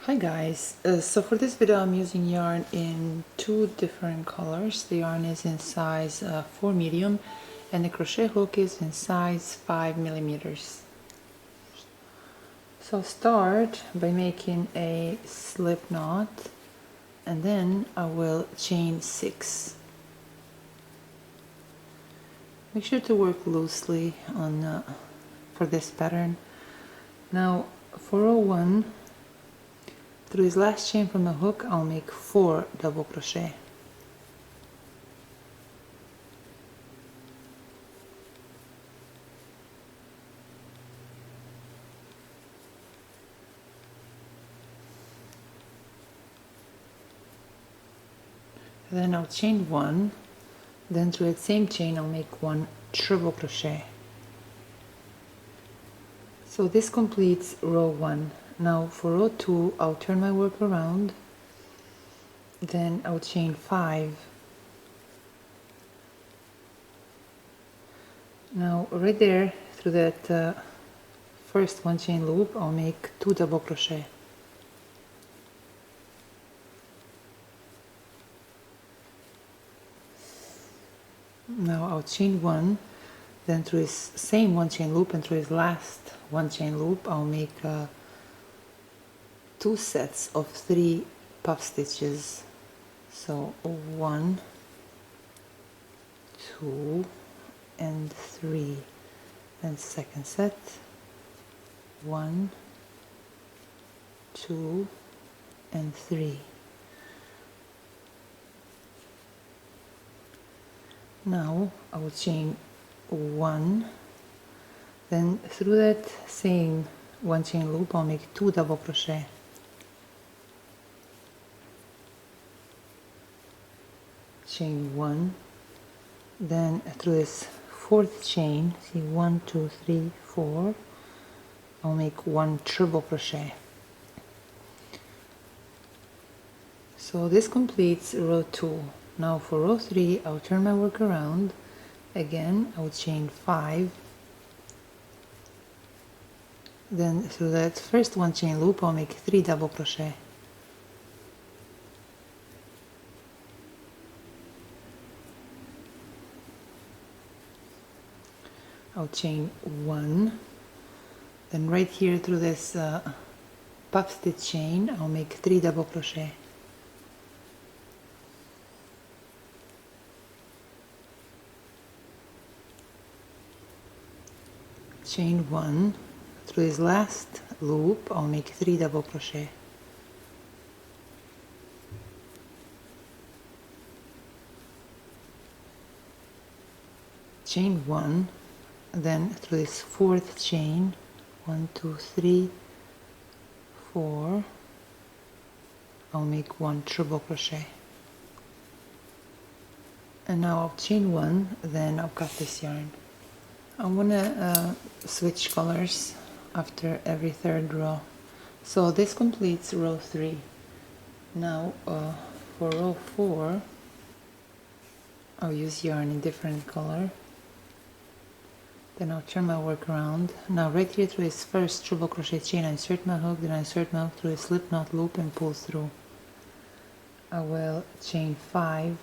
Hi guys, so for this video I'm using yarn in two different colors. The yarn is in size 4 medium and the crochet hook is in size 5 millimeters. So I'll start by making a slip knot and then I will chain 6. Make sure to work loosely on for this pattern. Now for row 1, through this last chain from the hook, I'll make 4 double crochet. Then I'll chain 1, then through that same chain I'll make 1 triple crochet. So this completes row 1. Now for row 2 I'll turn my work around, then I'll chain 5. Now right there through that first 1 chain loop I'll make 2 double crochet. Now I'll chain 1, then through this same 1 chain loop and through this last 1 chain loop I'll make 2 sets of 3 puff stitches. So 1, 2 and 3, and second set 1, 2 and 3. Now I will chain 1, then through that same 1 chain loop I'll make 2 double crochet. Chain 1, then through this 4th chain, see 1, 2, 3, 4, I'll make 1 triple crochet. So this completes row 2. Now for row 3 I'll turn my work around. Again I'll chain 5, then through that first 1 chain loop I'll make 3 double crochet. I'll chain 1, then right here through this puff stitch chain I'll make 3 double crochet. Chain 1, through this last loop I'll make 3 double crochet. Chain 1, then through this 4th chain, 1, 2, 3, 4, I'll make 1 triple crochet. And now I'll chain 1, then I'll cut this yarn. I'm gonna switch colors after every 3rd row. So this completes row 3. Now for row 4 I'll use yarn in different color. Then I'll turn my work around. Now right here through this first triple crochet chain I insert my hook, then I insert my hook through a slip knot loop and pull through. I will chain 5,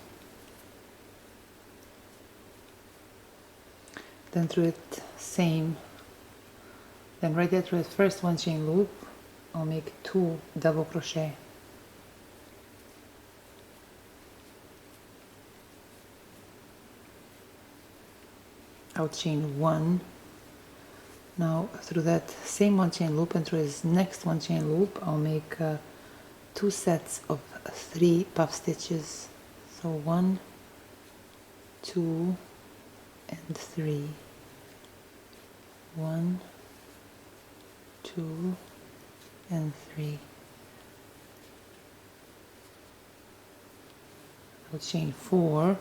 then through it same, then right there through the first 1 chain loop I'll make 2 double crochet. I'll chain 1. Now through that same 1 chain loop and through this next 1 chain loop I'll make 2 sets of 3 puff stitches. So 1, 2 and 3. 1, 2 and 3. I'll chain 4.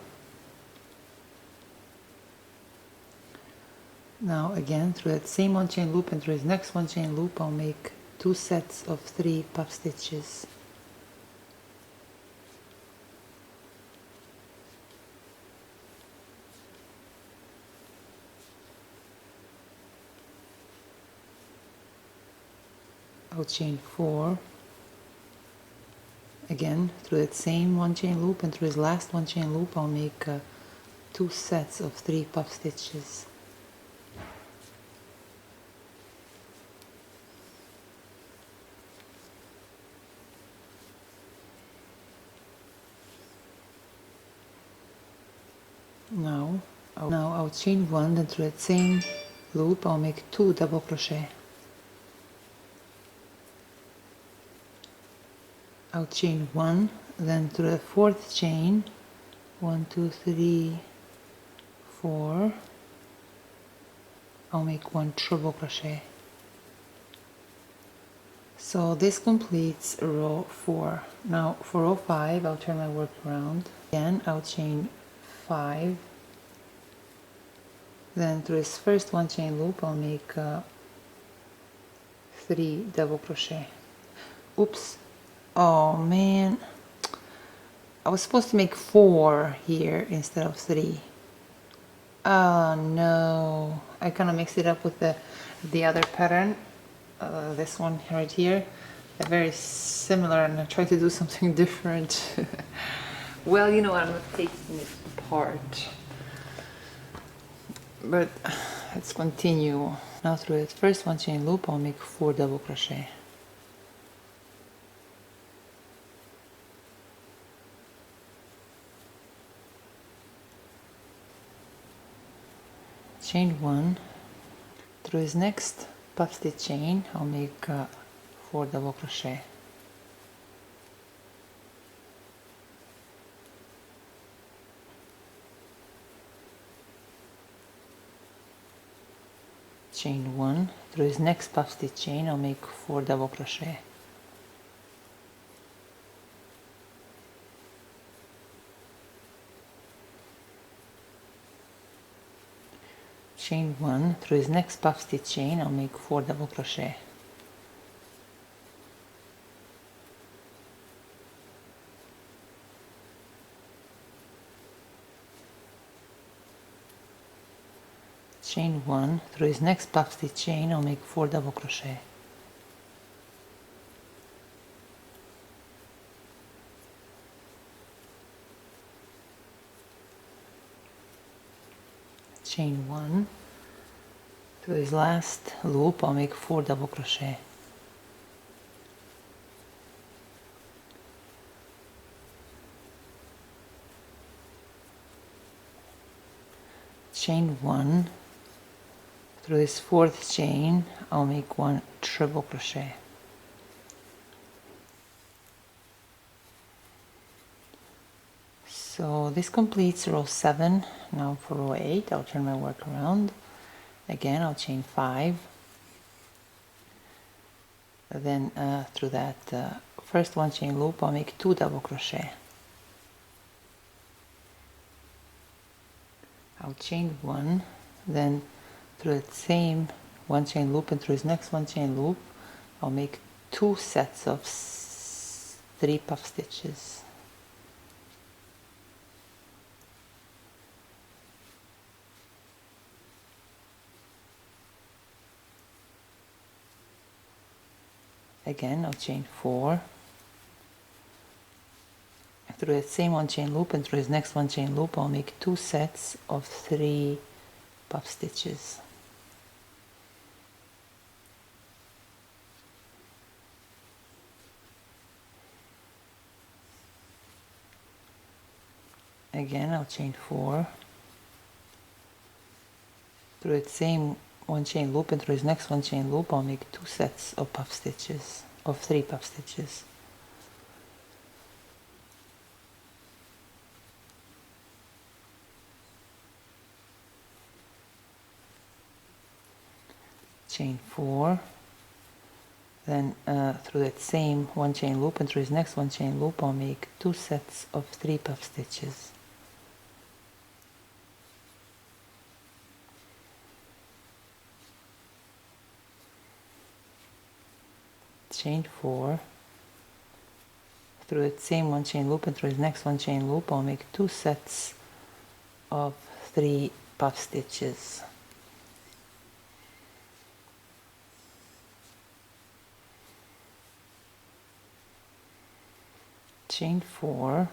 Now again through that same 1 chain loop and through this next 1 chain loop I'll make 2 sets of 3 puff stitches. I'll chain 4, Again, through that same one chain loop and through his last one chain loop, I'll make 2 sets of 3 puff stitches. Now I'll chain 1, then through that same loop I'll make 2 double crochet. I'll chain 1, then through the 4th chain, 1, 2, 3, 4, I'll make 1 triple crochet. So this completes row 4. Now for row 5, I'll turn my work around. Again, I'll chain 5. Then through this first one chain loop, I'll make 3 double crochet. Oops. Oh man. I was supposed to make 4 here instead of 3. Oh no. I kind of mixed it up with the other pattern. This one right here. They're very similar and I tried to do something different. Well, you know what, I'm not taking it apart. But let's continue. Now through that first one chain loop, I'll make 4 double crochet. Chain 1. Through his next puff stitch chain, I'll make 4 double crochet. Chain 1. Through his next puff stitch chain, I'll make 4 double crochet. Chain 1. Through his next puff stitch chain, I'll make 4 double crochet. Chain 1. Through his next puff stitch chain, I'll make 4 double crochet. Chain 1. Through his last loop, I'll make 4 double crochet. Chain 1. Through this 4th chain, I'll make 1 triple crochet. So this completes row 7. Now for row 8, I'll turn my work around. Again, I'll chain 5. Then through that first one chain loop, I'll make 2 double crochet. I'll chain 1, then through that same one chain loop and through his next one chain loop, I'll make 2 sets of 3 puff stitches. Again, I'll chain 4. Through that same one chain loop and through his next one chain loop, I'll make 2 sets of 3 puff stitches. Again, I'll chain 4. Through that same one chain loop and through his next one chain loop, I'll make 2 sets of puff stitches, of 3 puff stitches. Chain 4, then through that same one chain loop and through his next one chain loop, I'll make 2 sets of 3 puff stitches. Chain 4, through that same one chain loop and through his next one chain loop, I'll make 2 sets of 3 puff stitches. chain 4,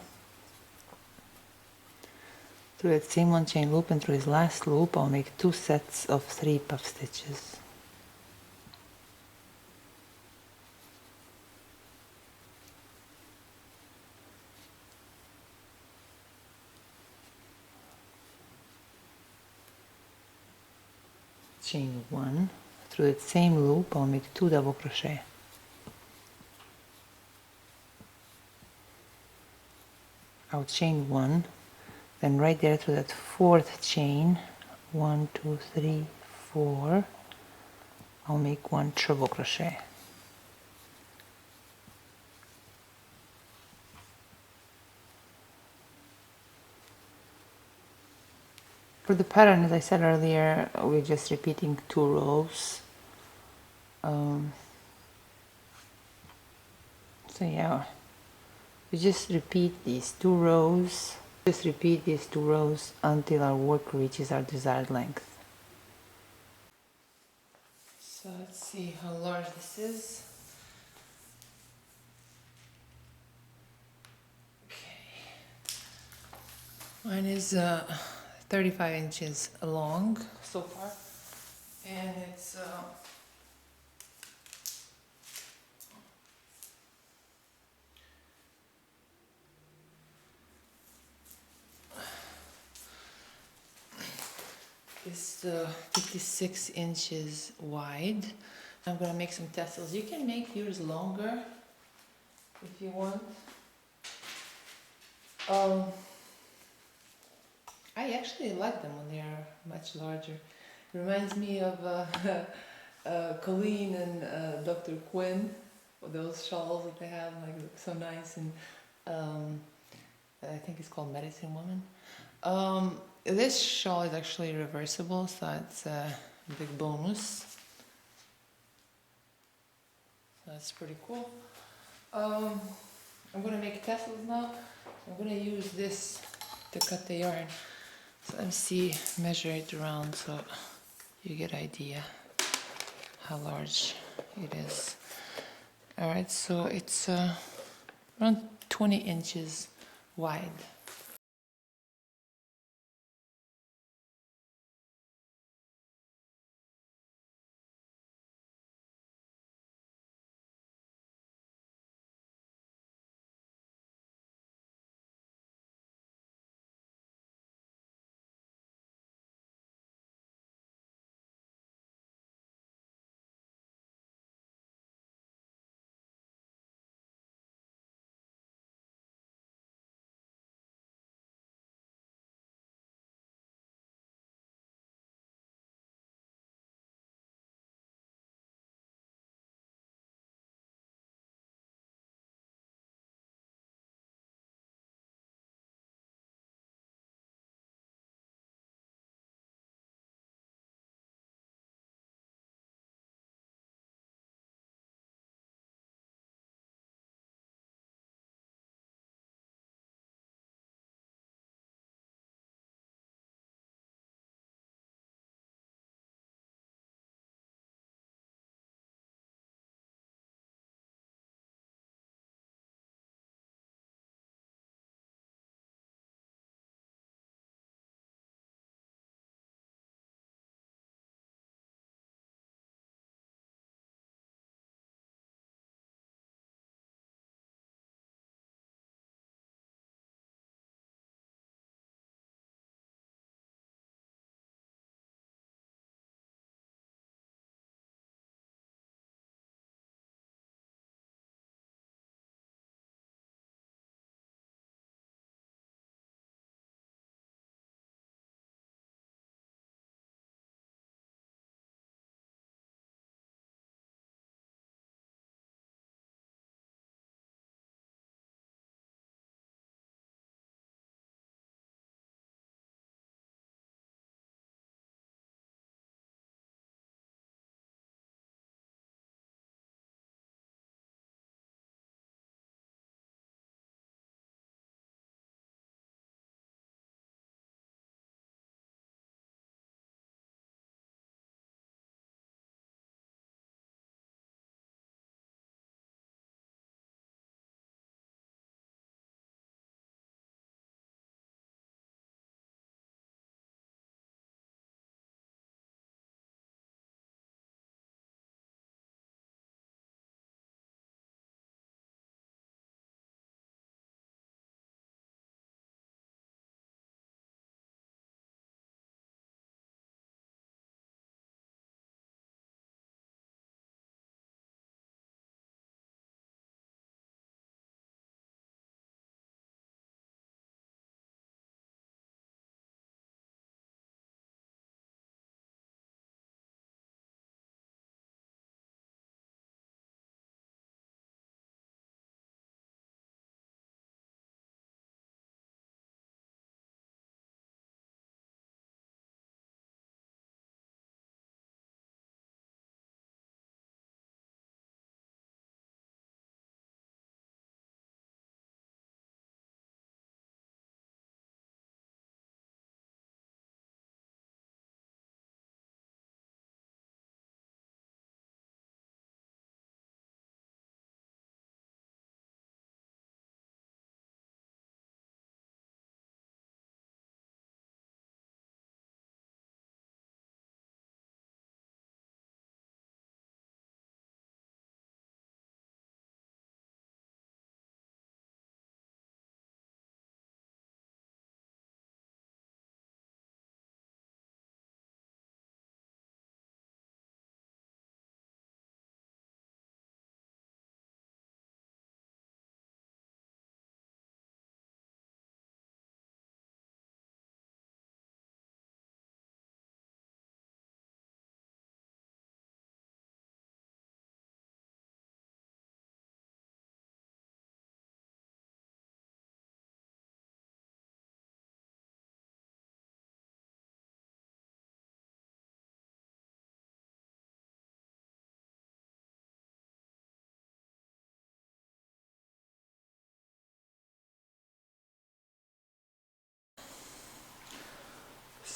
through that same one chain loop, and through his last loop I'll make 2 sets of 3 puff stitches. Chain 1, through that same loop I'll make 2 double crochet. I'll chain 1, then right there through that 4th chain, 1, 2, 3, 4, I'll make 1 triple crochet. For the pattern, as I said earlier, we're just repeating 2 rows. So yeah, we just repeat these 2 rows. Just repeat these 2 rows until our work reaches our desired length. So let's see how large this is. Okay. Mine is 35 inches long so far, and it's It's 56 inches wide. I'm gonna make some tassels. You can make yours longer if you want. I actually like them when they are much larger. It reminds me of Colleen and Dr. Quinn, those shawls that they have, like look so nice, and I think it's called Medicine Woman. This shawl is actually reversible, so it's a big bonus. That's pretty cool. I'm gonna make tassels now. I'm gonna use this to cut the yarn. So let me see, measure it around so you get an idea how large it is. Alright, so it's around 20 inches wide.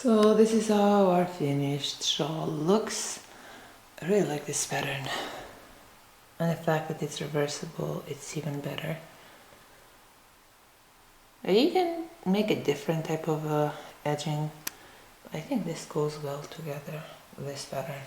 So this is how our finished shawl looks. I really like this pattern, and the fact that it's reversible, it's even better. You can make a different type of edging. I think this goes well together with this pattern.